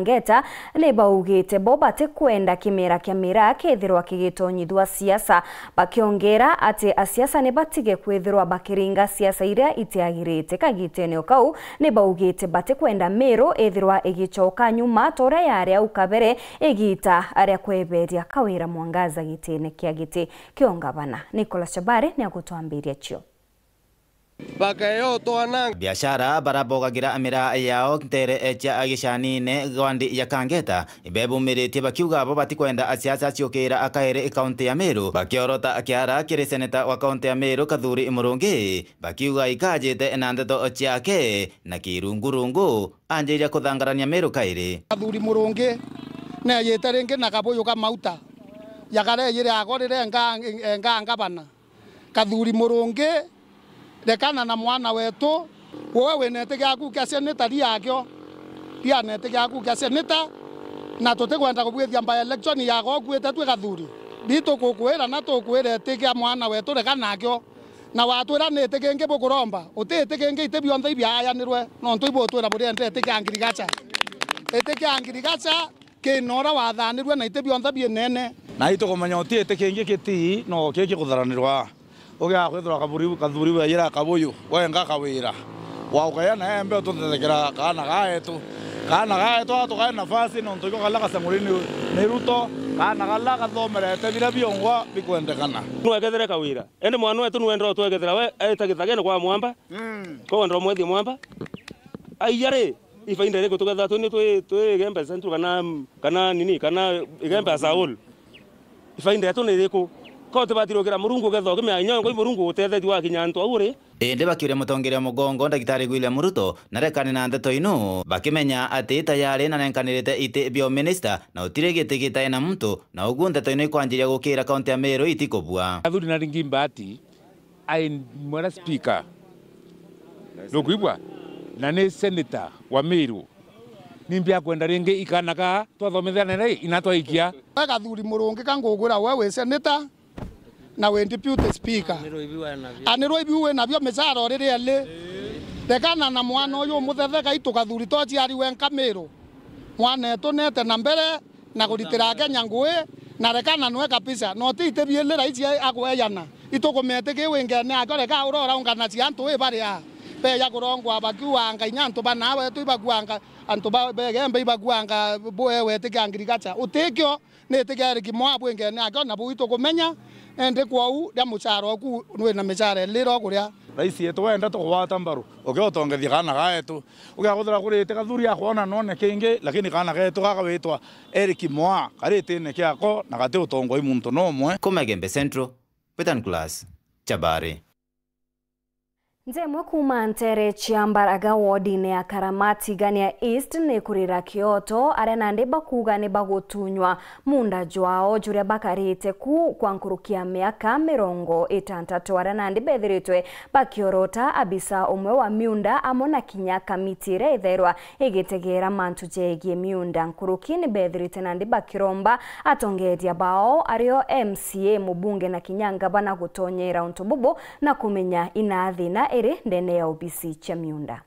Ngeta ni baugite bo bate kwenda kimera kia mira kethirwa kigitonyithwa siasa bakiongera ati asiasa ni batige kwithirwa bakiringa siasa iria itiagirite kagitenio kau ni baugite bate kwenda Meru ethirwa igichoka nyuma tora yari au kabere igita aria kweberia Kawira Mwangaza gitene kia giti kiongabana. Nicholas Chabare ni agutwambiria cio. Biashara barabogagira amira yao ntere echa agishanine gwandi ya Kangeta ibebu miriti bakiuga abo batikwenda asiasa ciokera akahere kaunti ya Meru bakiorota akiara kiri seneta wa kaunti ya Meru Kathuri Murungi bakiuga ikajete enandeto ciake na kirungurungu anjira kuthangarania Meru kairi Kathuri Murungi na yeterenge na kaboyo ka mauta yakare yire agorire ngabana Kathuri Murungi dekana na mwana wetu wewe nete gyaku kya seneta riakyo ria nete gyaku kya seneta na tutekwenda kubwithia by election ya gogwete twe Kathuri bito kukwera na tukwira teke mwana wetu dekana akyo na watwira nete kenge bukuromba utete kenge itebionthe ibyayanirwe no ntuibo twira buri ndete kyangirigacha eteke angirigacha kinora wathanirwe na itebionthe bienene na itukomanya utete kenge kiti no keke kutharanirwa oga kwethora Kathuri wayira kaboyo wenga Kawira waukaya na embe tutetekera kana gaetu atukae nafasi no ntuko kala kasangurini ni Ruto kana kala kathomerete bira biongwa bikwendekana twegethera Kawira ende mwana wetu nwendro twegethera we etagithagene kwa mwamba ko ndro mwethi mwamba aiyare ifainda reko tugetha tu ni gembe central kana nini kana gembe Saul ifainda tu ni reko ko tubatirokera Murungu getho kimya nyongo Murungu utethethi wa kinyanto aure ende bakiure mutongeria mugongo ndagitari William Ruto na rekane na ndeto ino bakimenya ati tayari na nenkanirite ite bio minister na utire gitigita ena mtu na ugu ndeto ino ikwanjiria gukira kaunti ya Meru itikobua Kathuri na Ringimbati ai mwana speaker lokuibwa na ni senator wa Meru nimbia kwenda ringi ikanaka twathomethana nei inatwaikia Kathuri Murungi kangugura wewe senator na we deputy speaker anirwo ibiwe nabyo mezaro riri ele dekana na mwana uyu muthetheka itu Kathuri tochi ari wenka Meru mwana etu nete na mbere na kuritira Kenya ngui na rekana nwe kabisa no tite biele raisi agweyana itukomete kiwingene akore ka urora ungana ci antu we bari a be ya kurongwa bakiwanga inyanto banawe tu ibakwanga antu begembe ibakwanga boewe tikangirigacha utikyo netigere kimwabwe ngene akona buito kumenya ende kwau ya mucharo ku nwe na mechare liro kuria raisi yetu wenda tukwata mbaru ogotongethia kana gaetu ugaguthira kurite Kathuri akhona none kingi lakini kana gaetu gagawitwa Eric Mwa karitine kiako na gate utongoi muntu nomwe Kumagembe Central Petan Class Chabare Nzemwe kuma ntere chiambaraga wodine ya Karamati Gania East ni kurira Kyoto arena nde bakuga ne bagotunywa munda jwao juria bakarite ku kwankurukia miaka 60 arena nde bethiritwe bakiorota abisa umwe wa miunda amona kinyaka mitire etherwa igitegera mantu jegie miunda nkurukini bethirite nande bakiromba atongeria bao ario MCA mubunge na kinyanga bana gutonyera untububu na kumenya inathina ere ndene ya OBC cha miunda.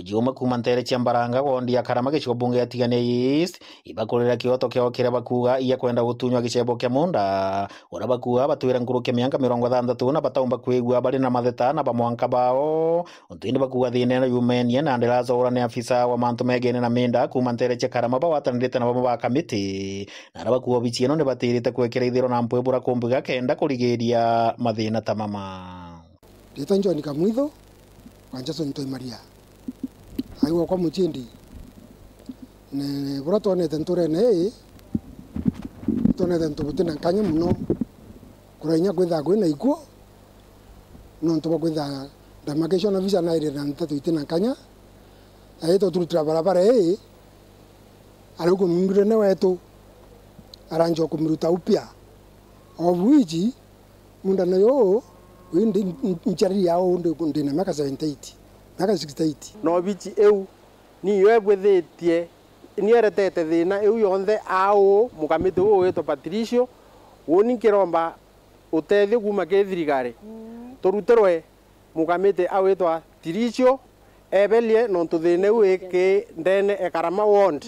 Juma kumantere chiambaranga wondi ya Karama giciko bunge ya Tigania East ibakorera Kyoto kyo kira bakuga iya kwenda gutunywa gicebo kya munda ora bakuga batwira nguruke mianga 60 na bataumba kwigwa bali na matheta na bamwanka bao untinde bakuga thine na yumenia na ndelaza ora ni afisa wa mantu megene na minda kumantere cha Karama bawatanirite na bamwe ba kamiti na bakuga bichieno ne batirite kwekera ithiro na mpwebura kumbuga kenda kurigeria mathina tamama Ditanjo ni kamwitho kwanjaso ntoi Maria aiwa kwa mutindi ne burato ne tenture ne tone tento butina kanya muno kuranya kwetha kwina ikuo no nto kwetha demarcation na visa na ire na ntatu itina kanya aito turutira barabara aluko mungire ne wetu aranjo kumiruta upya obuiji munda nayo windi nchari yao ndi na maka 78 naka 68 no bichi eu ni yebwethetie ni eretete thina eu yonthe ao mukamite wo weto Patricio woni kiromba utethi kuma ke thirikari turuterwe mukamite awetwa Patricio ebelie nontu thine wiki ndene ekarama ward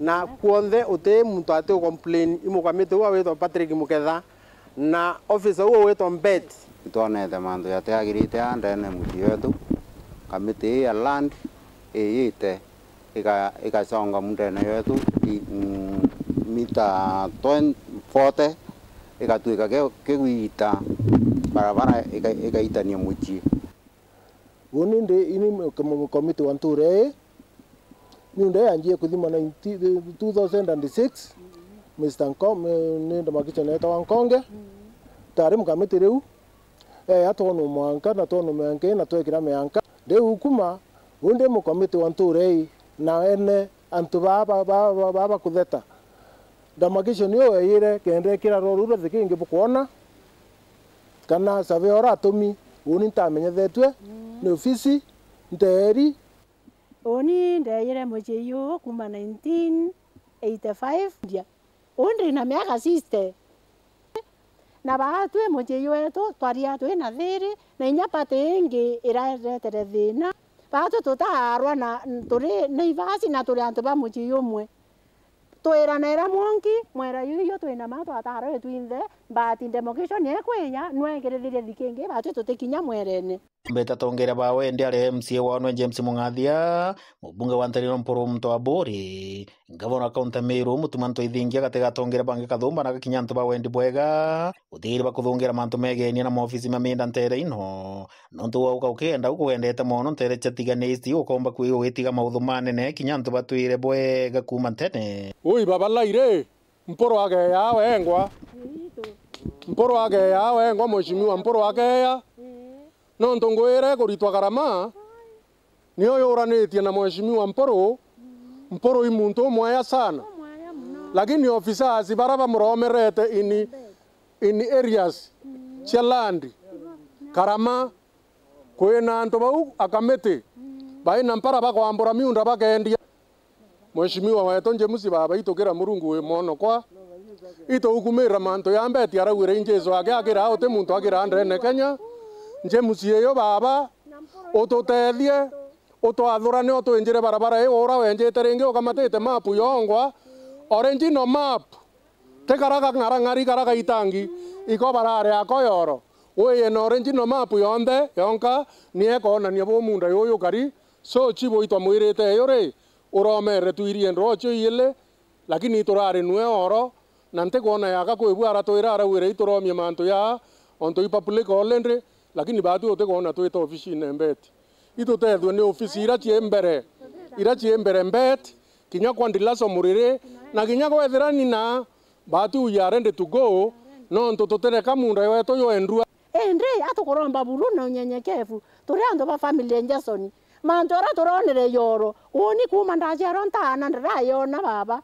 na kuonthe uti muntu ati complain imukamite wa wito Patrick Muketha na officer uo wito Mbet tuonete mandu yateagirite andene muti wetu kamiti ya land iyite ikasonga mundene wetu mita 40 ikatuika kiguita barabara ikaitania muchi woni ndi ini komiti wa Nture nyunde anjie kuthima na 2006 Mr. Nkom ni ndamakicha neta wa Nkonge tari mukamiti riu atonu mwanka na tonu menke na twekira meanka de hukuma wonde mukomiti wa Nture na ene antu baba kutheta ndamakisho niyo eyire kende kira roruro thikingi bukuona kana save ora atomi woni ntamenyethetwe ni ofisi nderi oni ndeyire mojeyo kuma 1985 ndia ondri na miaka siste na baatwe mojeyo eto twaria twe na thiri na inyapate ingi iraretere thina baatwe tutaarwa na turi na ivasi na turi antu ba mojeyo mwe twira nera monki mwera yuyo twina ma twataro twinthe bati democation nekweya nwegerethire thikingi baatwe tutikinya mwerene mbeta tongera bawe ndiare MCA wanwe James Mungathia mubunge wa Ntariro Mporo mto abori ngavana kaunta Meru mutumanto ithingia gatega tongera bange kathumba na gakinya ntu bawe ndi bwega uthiri bakuthungera mantu megeni na maofisi maminda Ntere ino nontu wa ukenda ukugendete mono Ntere chatiganesti ukomba kwiyo witiga mauthu manene kinya ntu batwire bwega kuma tene ui babalaire Mporo wake ya wengwa Mporo wake ya wengwa mheshimiwa Mporo wake ya no ntongwire kuritwa karama niyo yoranitie na mheshimiwa Mporo imuntu mwaya sana lakini officers baraba muromerete in areas cia land karama kwina antu bau akamete baina mpara bakwambura miunda bakendia mheshimiwa wetu James baba itukira murungu we mono kwa ito hukumira manto yambeti aragwire injezo ake akira ote muntu akira ndene Kenya James yeyo baba ototethie otwathurane otwenjire barabara iyo ora wenjete ringi ukamatete mapu yongwa orange no map tekaraga ngari karaga itangi iko barare akoyoro oye no orange no map yonde yonka nieko na niebo munda yoyo kari so chibo itwa mwirete yore uromere tuirie nrocho yele lakini turare nwe oro nante kuona yaka kwibwara twirara wire ituromie mantu ya onto ipapublic olendre lakini batu ote kuona twita ofisi nembeti itutethwe ni ofisi ira chiembere mbet kinya kwandilaso murire na kinya kwethirani na batu ya ready to go no nto tutereka munda wetu yo endrua endre atukoromba bulu na unyenyekevu turi andu ba family Jason mantora turonere yoro oni kuma ndajero ntana ndirayona baba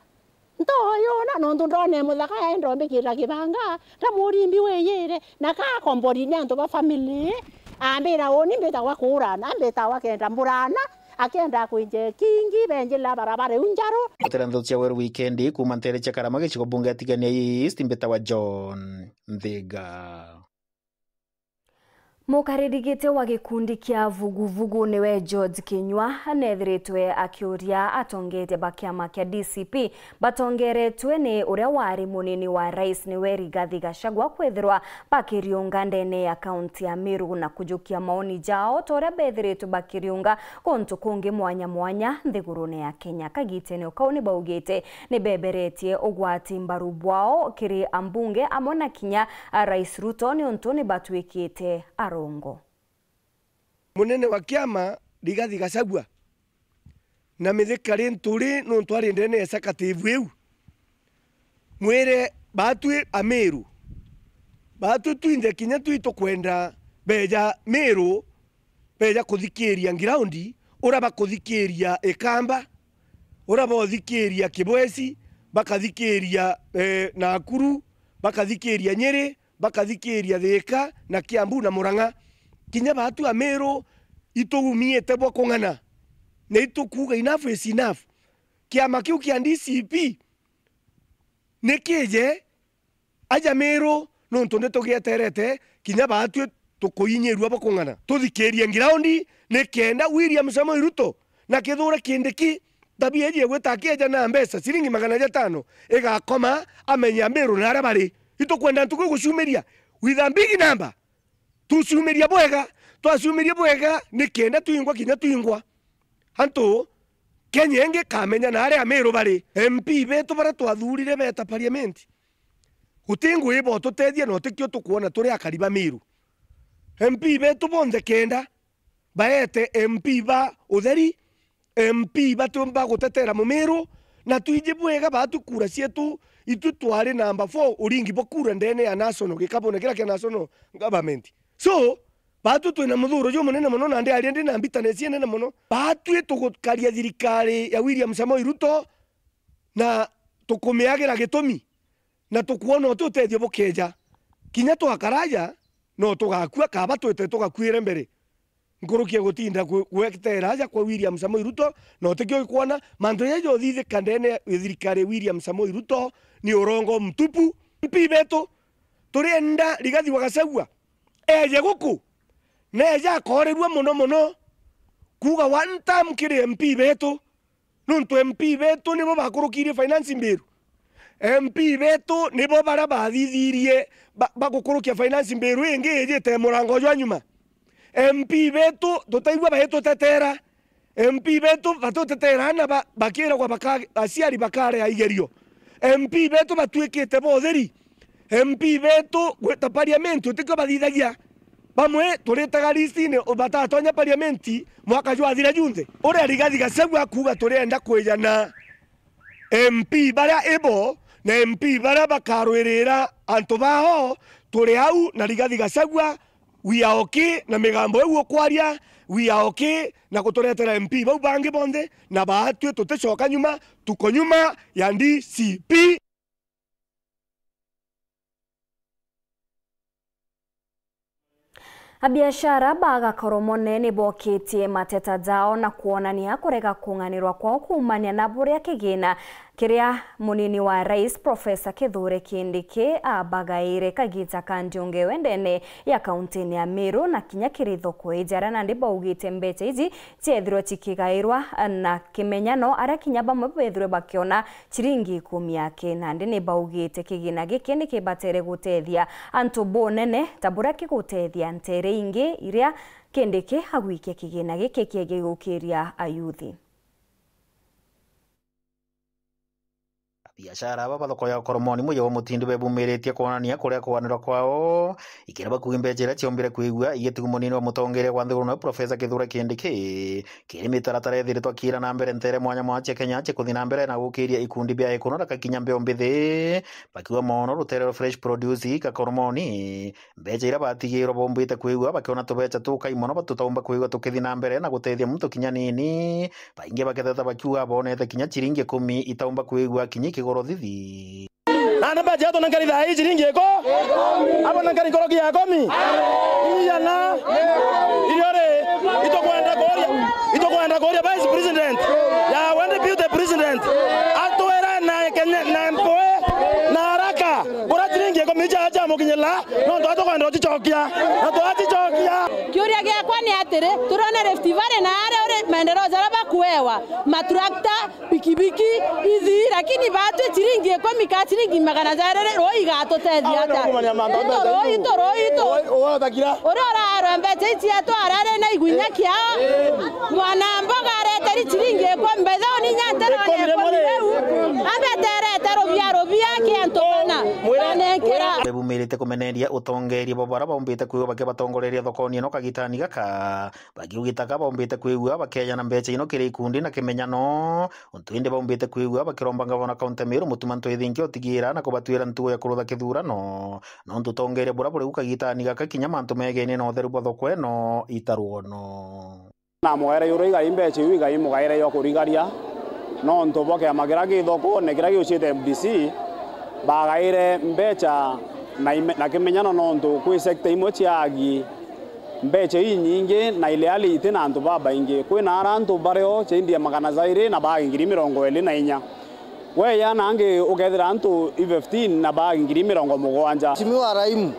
ntoyona nondu ndone muthaka ya ndombe kira kibanga ta murimbi weyere na ka kombori ni andu ba family ambira oni mbeta wa kurana mbeta wa kenda mburana akenda kuinje kingi benje la barabara unjaro Terando cia wer weekend kuma Ntere cha Karamage chiko bunge atigania East mbeta wa John Ndhiga Mukaririgite wa gikundi kia vuguvugu niwe George Kinyua anethiritwe akiuria atongete bakiama kia DCP batongeretwe ni uria wari munini wa rais niwe Rigathi Gachagua kwethirwa bakiriunga ndene ya kaunti ya Meru na kujukia maoni jao toria bethiritwe bakiriunga kontu kungi mwanya mwanya nthigurune ya Kenya kagitene ukauni baugite ni beberetie ugwati mbaru bwao kiri ambunge amona kinya rais Ruto ni ontoni batwikite aro munene wa kiama Rigathi Gachagua na mithikari nturi no ntwari ndene executive eu mwire batwi Ameru batu twinde kinya twito kwenda beja Meru beja kuthikiria ngiraundi ura bakuthikiria Ikamba ura bothikiria Kibwezi bakathikiria Nakuru bakathikiria Nyeri bakathikiria Thika na Kiambu na Murang'a kinya batu Ameru itugumiete bwa kung'ana ne itukuga enough is enough kiama kiu kia DCP nekije aja Meru no ntonde tugieterete kinya batu tukuinyerua bwa kung'ana tuthikirie ngiraundi ni kenda William Samoei Ruto na Kithure Kindiki tabia ye gwetakia jana mbesa ciringi 500 igakoma amenya Meru na aria bari itukwenda ntuku gucumiria with a big number tucumiria bwega twacumiria bwega ni kenda tuingwa kinya tuingwa antu Kenya enge kamenya na aria Meru bari MP betu bara twathurire beta parliament utingu ibo tutethia no tikio tukuona turi akariba Meru MP betu bonde kenda baete MP ba utheri MP batumba gutetera Mumiru na tuije bwega batukura cietu itu twari number 4 uringi bokura ndene ya national gikabone kira kia national government so batu twina muthuro jo munene muno na ndi ari ndi na mbitane ciene nene muno batu tugukaria thirikari ya William Samoei Ruto na tukumiagira gitumi na tukuona tutethio bukeja kinya twakaraja no tugakua kaba twete tugakwire mbere ngurukia gutinda gwetera ja kwa William Samoei Ruto no tekio kuona mando yejo thithe kandene thirikari William Samoei Ruto ni urongo mtupu MP beto turienda Rigathi wa Gachagua eje guku neja korerwa muno kuga one time kiri MP beto nuntu MP beto nibo bakurukirie finance bill MP beto nibo bara bathithirie bagukurukia finance bill ingi ejete murango jwa nyuma MP betu tutaigwa baheto tetera MP betu batutetera na bakira kwa aciari bakare aigerio MP betu batuikite botheri MP betu gweta parliament tiko bathithagia bamwe turetaga listine obatatonya parliament mwaka jwa thira junde ore Rigathi Gachagua kuga turenda kwijana MP bara ebo na MP bara bakarwirira antu baho turi au na Rigathi Gachagua we are okay na migambo ewo kwaria we are okay na kutoretera MP bau bangi bonde na baatwe tutecoka nyuma tuko nyuma ya DCP. Abiashara bagakorwo monene bokitie mateta jao na kuonania kurega kunganirwa kwao kumania na buria kigina kiria munini wa rais Profesa Kithure Kindiki abagaire kagita kanjonge wendene ya kaunti ya Meru na kinya kiritho kwijara na ndiba ugite mbeche iji ciethirwo cikigairwa na kimenyano aria kinya bamwe bethirwe bakiona ciringi 10 yake na ndi ni baugite kigina giki ni kibatere gutethia antu bonene tabura kigutethia ntere ingi iria Kindiki agwikia kigina giki kiegigukiria ayuthi. biashara aba bathoko ya koromoni muye wa mutindu bebumiretie kuonania kuria kwanira kwao ikira bakuimbejera ciombire kuigua igetigu munini wa mutongere kwa nthiguru na Profesa Kithure Kindiki kiri mitaratara ethiritwo kira na mbere ntere mwanya mwache Kenya che kuthina mbere na gukiria ikundi bia ikuno kakinya mbeo mbithi bakiwa mono ruterero fresh produce ka koromoni mbejera batigiro bombite kuigua bakiona tubecha tukaimono batutaumba kuigua tukithina mbere na gutethia muntu kinya nini bainge baketheta bakiuga bonete kinya chiringi 10 itaumba kuigua kinyiki thithi nana baje to nankari dai chiringi eko abo nankari koroki ya 10 iyana iriore itokwenda koria vice president ya wende deputy president atoera na Kenya na mpoe na haraka bora chiringi eko mija acha mokinyela no ndo atokwenda ochichokia na to achichokia kiuria gya kwani atere turone Rift Valley na are maendeleo zaraba kuewa matrakta pikipiki hizi lakini batu chiringi eko mikachiringi magana zarere roi gato tethia ta roi takira ora arombe chichi ato arare na igunya kia mwana mboga areteri chiringi eko mbeza oni nyantero ne abetere tero bia kiantona mwanekera bebumirite kumeneria utongeria bobara bombite kuiwa bake batongoreria thokoni no kagitani gaka bagiugitaka bombite kuigua bakenya na mbeche ino kiri ikundi na kimenyano untwinde bombite kuigua bakiromba ngabona kaunti Meru mutumanto ithinki otigira na kubatwira ntugo ya kurutha kithurano no ntutongeria bura buri ukagitani gaka kinya mantu megene no theru bothoko eno itaruono na mwere yuriga imbeche wiga imugaire yo kurigaria no ntuboke amagira githoko ne kira giucite MDC bagaire mbecha na kimenyano no ntu kwi sector imwe ciagi mbeche inyingi na ile ali itina antu baba ingi kwina arantu bareo chindia magana zaire na bagi ngiri 24 we yana ange ukethira antu 15 na bagi ngiri 70 Mheshimiwa Raimu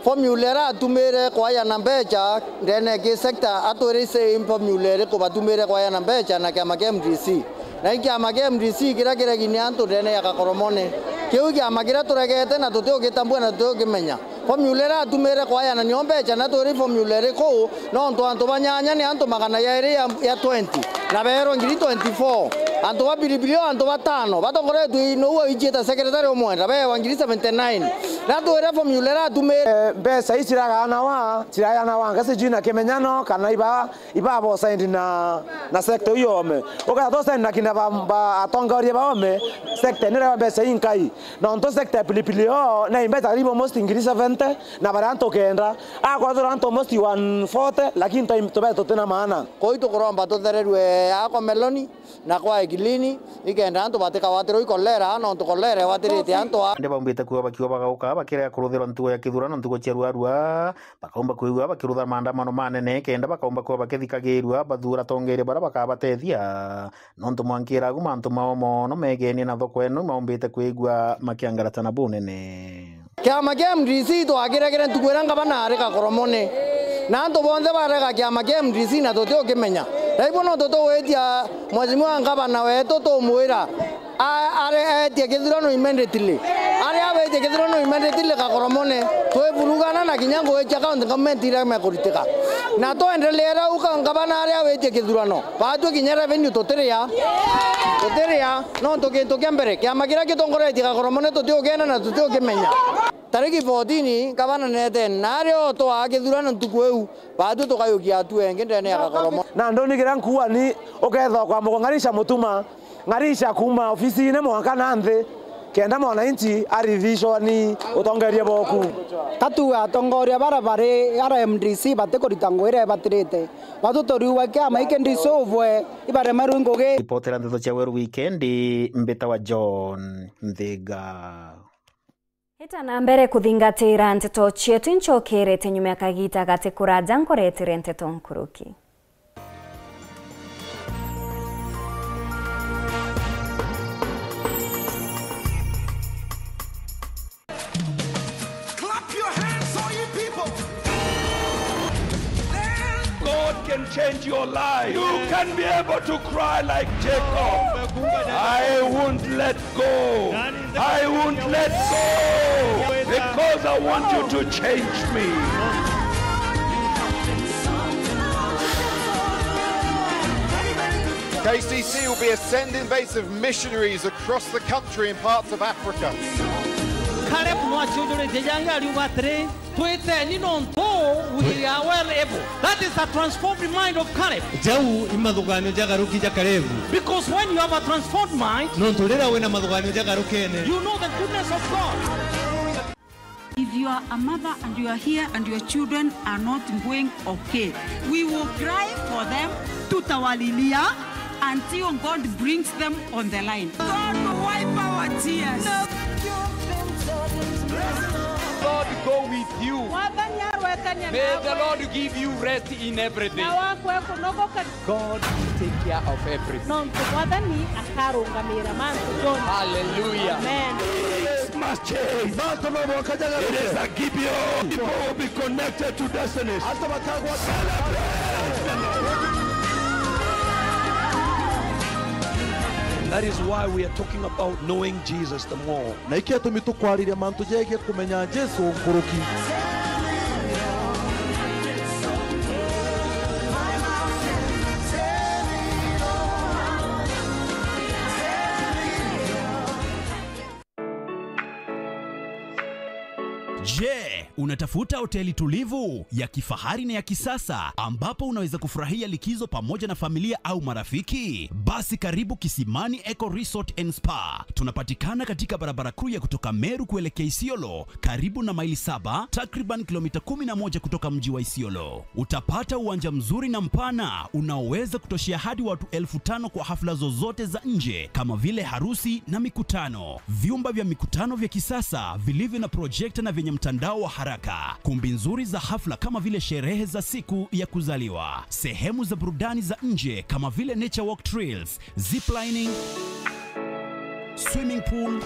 formulera atumire kwa ya nambecha ndene ke sector atore se formulere ko batumire kwa ya nambecha na kama KMDC na kama KMDC kira kinyanto ndene ya kakoromone keu kama kira turegete na tuteo kitambua na tuteo kimenya formulera atumire kwa ya na nyombecha na tore formulere ko no ndo anto banyanya ni anto magana ya 20 na bero ngiri 24 anto wa bilibilo anto batano batongore tu no ijeta secretary omwenda be wangiri 79 na tore formulera atumire besa isiraga na wa tiraya na wanga se jina kemenyano kana iba bo saindi na sector yome oka to saindi na kina ba atongorie ba ome sector nira besa inkai na onto sector pilipili o na imbeta ribo most ingiri 70 na baranto kenda kwa duranto most 140 lakini to beto tena maana ko ito koromba to dererwe ako meloni na kwa egilini ikenda anto bateka watero ikolera no to kolera watirite anto ande baumbite kuwa bakiwa bagauka bakira kuruthira ntugo ya kithurano ntugo cia arua bakaumba kuigwa bakirutha maandamano manene kenda bakaumba kuwa bakithikagirwa bathura tongeire bara bakabatethia no ntu mwankira guma ntu maomo no megeni na thoko eno maumbite kuigwa makiangaratana bunene kama KMDC to agiregere ntukwiranga banare kakoromone na nto bonde barega kama KMDC na toteo kimenya raibo no toto wetia mwazimu ngabana weto to muira are etia kithurano immediately are abe kithurano immediately kakoromone toe burugana na kinyango wetia kaunti government ira mekuritika na to endelea uka ngabana are abe kithurano batu kinyara venue toteria no to kembere kama kira kitongore tika kakoromone toteo kena na toteo kimenya tariki 14 kabana nete nario to agithurano ntukweu batu to kayukia tu engende ne akakoromo na ndoni kira nkuwa ni uketho kwa ngarisha mutuma ngarisha kuma ofisi ine mwaka nanthe kenda mwananchi arivishoni utongerie boku tatu atongoria barabare ara MDC batekorita ngwire batirite batutoriwa kama ikendisovwe ibare marungoge ripotera ndeto cia weru weekend mbeta wa John Nthiga Hita na mbere kuthingatira nteto cietu inchokerete nyuma ya kagita gati kuraja nkoretire nteto nkuruki. God can change your life. You can be able to cry like Jacob. I won't let go. I won't let go because I want you to change me. KCC will be a sending base of missionaries across the country in parts of Africa. We are well able. That is a transformed mind of Caleb. Because when you have a transformed mind, you know the goodness of God. If you are a mother and you are here and your children are not going okay, we will cry for them to Tawalilia until God brings them on the line. God will wipe our tears. Lord go with you. May the Lord give you rest in everything. God take care of everything. Hallelujah. Amen. It must change. It is a Gibeon. People will be connected to destinies. That is why we are talking about knowing Jesus the more. Na ikia tumitukwarire mantu jegie kumenya Jesu nkuruki. Je, unatafuta hoteli tulivu ya kifahari na ya kisasa ambapo unaweza kufurahia likizo pamoja na familia au marafiki? Basi karibu Kisimani Eco Resort and Spa. Tunapatikana katika barabara kuu ya kutoka Meru kuelekea Isiolo, karibu na maili 7, takriban kilomita 11 kutoka mji wa Isiolo. Utapata uwanja mzuri na mpana unaoweza kutoshea hadi watu 5,000 kwa hafla zozote za nje kama vile harusi na mikutano. Vyumba vya mikutano vya kisasa vilivyo na projector na vyenye mtandao wa haraka, kumbi nzuri za hafla kama vile sherehe za siku ya kuzaliwa, sehemu za burudani za nje kama vile nature walk trails, ziplining, swimming pool,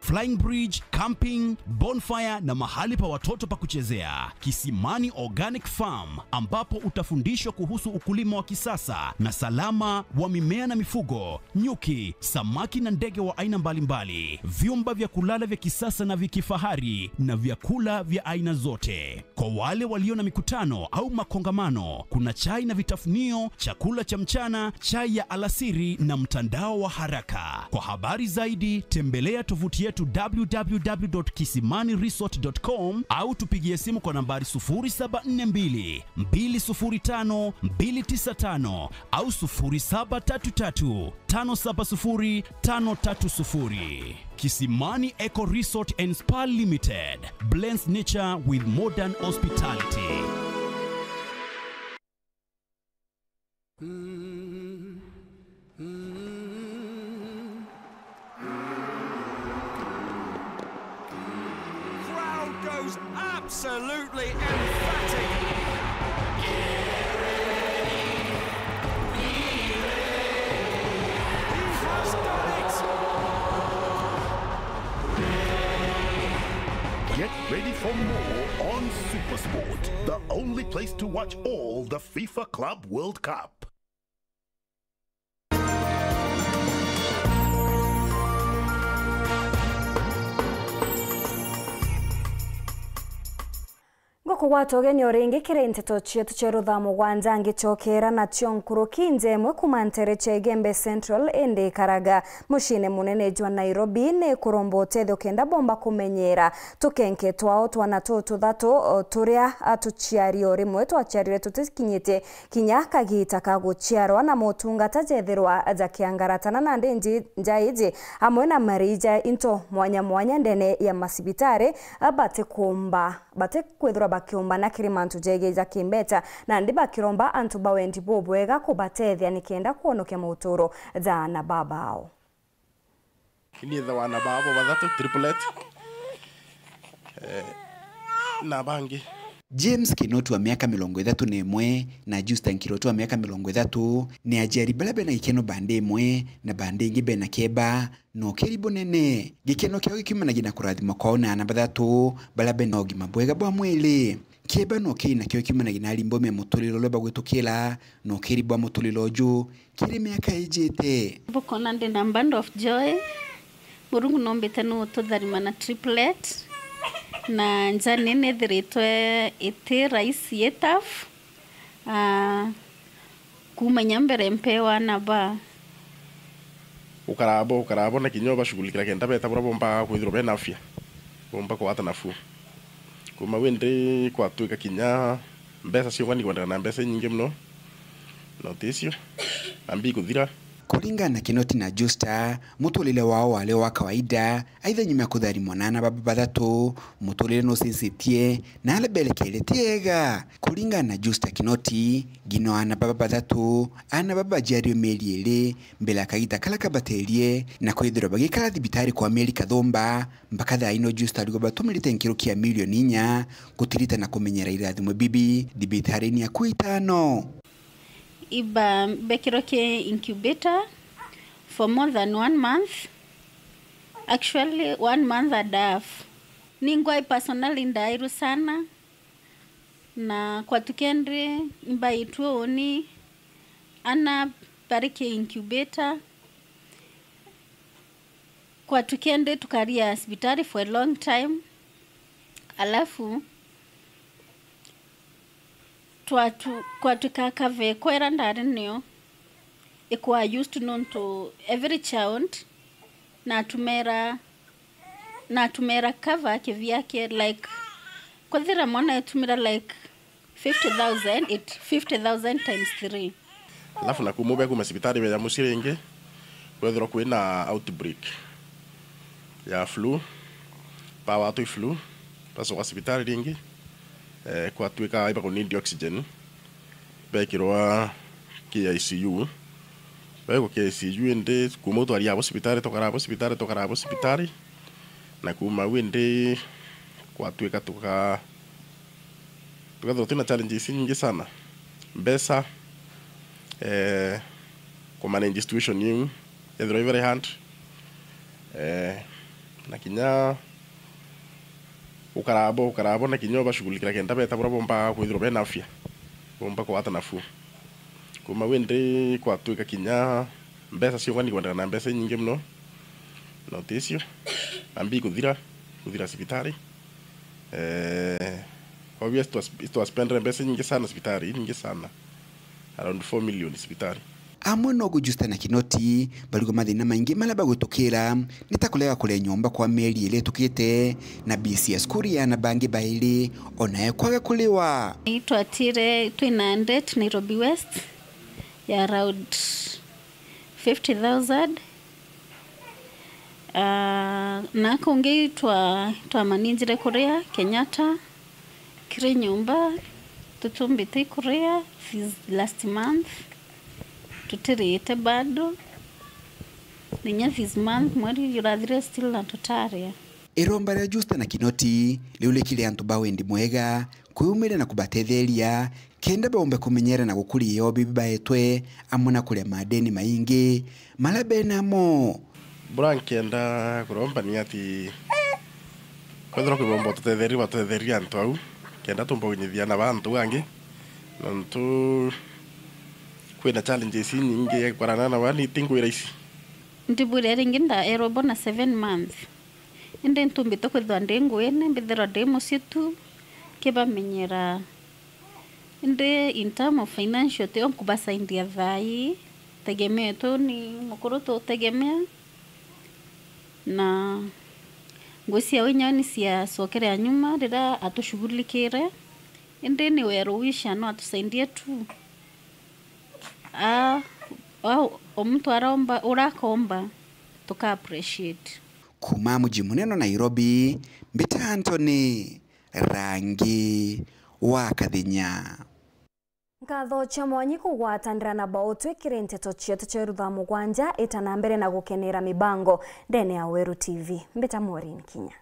flying bridge, camping, bonfire na mahali pa watoto pa kuchezea. Kisimani Organic Farm, ambapo utafundishwa kuhusu ukulima wa kisasa na salama wa mimea na mifugo, nyuki, samaki na ndege wa aina mbalimbali, vyumba vya kulala vya kisasa na vya kifahari na vyakula vya aina zote. Kwa wale walio na mikutano au makongamano, kuna chai na vitafunio, chakula cha mchana, chai ya alasiri na mtandao wa haraka. Kwa habari zaidi, tembelea tovuti yetu www.kisimaniresort.com au tupigie simu kwa nambari 0742 205 295 au 0733 570 530. Kisimani Eco Resort and Spa Limited blends nature with modern hospitality. Crowd goes absolutely emphatic. Get ready for more on SuperSport, the only place to watch all the FIFA Club World Cup. Goko watogeni oringi kirenteto chietu cheruda mugwanja ngichokera na chionkuru kinze mwe kumantere Gembe Central ende karaga mushine munene jwa Nairobi ne kurombo tetho kenda bomba kumenyera tukenke twao twana tuthato turia atuchiari ori mwe twacharire tutikinyite kinya kagita kaguchiarwa na motungata jetherwa za kiangaratana na ndenji njaiji amwe na marija into mwanya ndene ya masibitare abate kwethura bakiomba na kirimantu jege za kimbeta na ndiba kiromba antu bawendi bobwega kubatethia nikienda kuonokia mauturo za na babao. Kini the wana babo badatu triplet na bangi. James Kinotu wa miaka 31 na Justin Kirotu wa miaka 30 ni ajari balabe na ikeno bande imwe na bande ingi bena keba no keribo nene gikeno kyo gikima gina kurathima kwao na bathatu balabe no gima bwega bwa mwili keba no kina kyo gikima gina limbo me mutulilo loba gwitukila no keribo mutulilo ju kiri miaka ijete bukona ndi na band of joy murungu nombete no tutharima na triplet na njane nethiritwe iti raisi etaf kumenya mbere mpewa na ba ukarabo na kinyoba shugulikira kenda beta bura bomba kwithiro bena afya bomba kwa hata nafu kuma wende kwa tuika kinya mbesa sio kwani kwenda na mbesa nyingi mno notisio ambi kuthira kulinga na Kinoti na Justa mutulile wao wale wa kawaida aidha nyuma kuthari mwanana baba bathatu mutulile no sensitie na alebelekele tiega kulinga na Justa Kinoti gino ana baba bathatu ana baba jario meliele mbela kagita kala kabatelie na kwithiro bagikala thibitari kwa meli kathomba mpaka thaino Justa aligo batumilite nkiro kia milioni 4 kutirita na kumenyera irathimo bibi thibitari ni ya kuitano iba bekiroke incubator for more than 1 month. Actually 1 month and a half. Ningwai personally ndairu sana na kwa tukendre imba ituo oni ana barike incubator kwa tukende tukaria hospitali for a long time alafu kwa tukakave kwera ndari niyo ikuwa used to known to every child na tumera cover kivyake like kwa thira mwana tumira like 50,000 times 3 alafu na kumube kuma hospitali ya Musirenge kwethira kwina outbreak ya flu pa watu flu paso hospitali ringi kwa tuika iba kunidi oxygen bekirwa ki ICU beko ki ICU ende kumoto ali hospitali tokara hospitali na kuma wende kwa tuika tuka tuna challenges nyingi sana mbesa kwa manage situation new very hand na kinya ukarabo na kinyo bashughulikira kenda beta bora bomba kwithiro bena afya bomba kwa hata nafuu kuma wende kwa tuika kinya mbesa sio kwani kwenda na mbesa nyingi mno notisio ambi kuthira hospitali obviously to spend mbesa nyingi sana hospitali nyingi sana around 4 million hospitali amwe no gujusta na Kinoti baligo mathina maingi malaba gutukira nitakulega kule nyomba kwa meri ile tukite na BCS kuria na bangi baili onaye kwaga kuliwa itwa tire 200 Nairobi West ya around 50,000 na konge twa maninjire Korea Kenyatta kire nyumba tutumbite Korea last month tutirite bado ninya this month mwari yurathire still na tutaria iromba ria Justa na Kinoti liulekire antu bawendi mwega kuyumire na kubatetheria kenda bombe kumenyera na gukuriyo bibi baetwe amuna kuria madeni maingi malabe namo burankenda kuromba ni ati kwendera kubomba tutetheria antu au kenda tumbonyithia na bantu gangi nantu kwina challenges nyingi kwarana na wani tingwira ici ndibure ringinda erobo na 7 months ende ntumbito kwithwa ndengwene mbithira demo situ kibamenyera ende in term of financial te onkubasa india thai tegemea to ni mukuru to tegemea na ngosia wenyani cia sokere anyuma rira atushughulikire ende ni wero wisha no atusaidie tu omuntu araomba urakomba tuka appreciate kuma muji muneno Nairobi Mbita Anthony Rangi wa Kathinya Ngatho cha mwanyi kugwatanira na bautwe kirenteto chietu cherutha mugwanja itana mbere na gukenera mibango ndene ya Weru TV Mbita Morin Kinya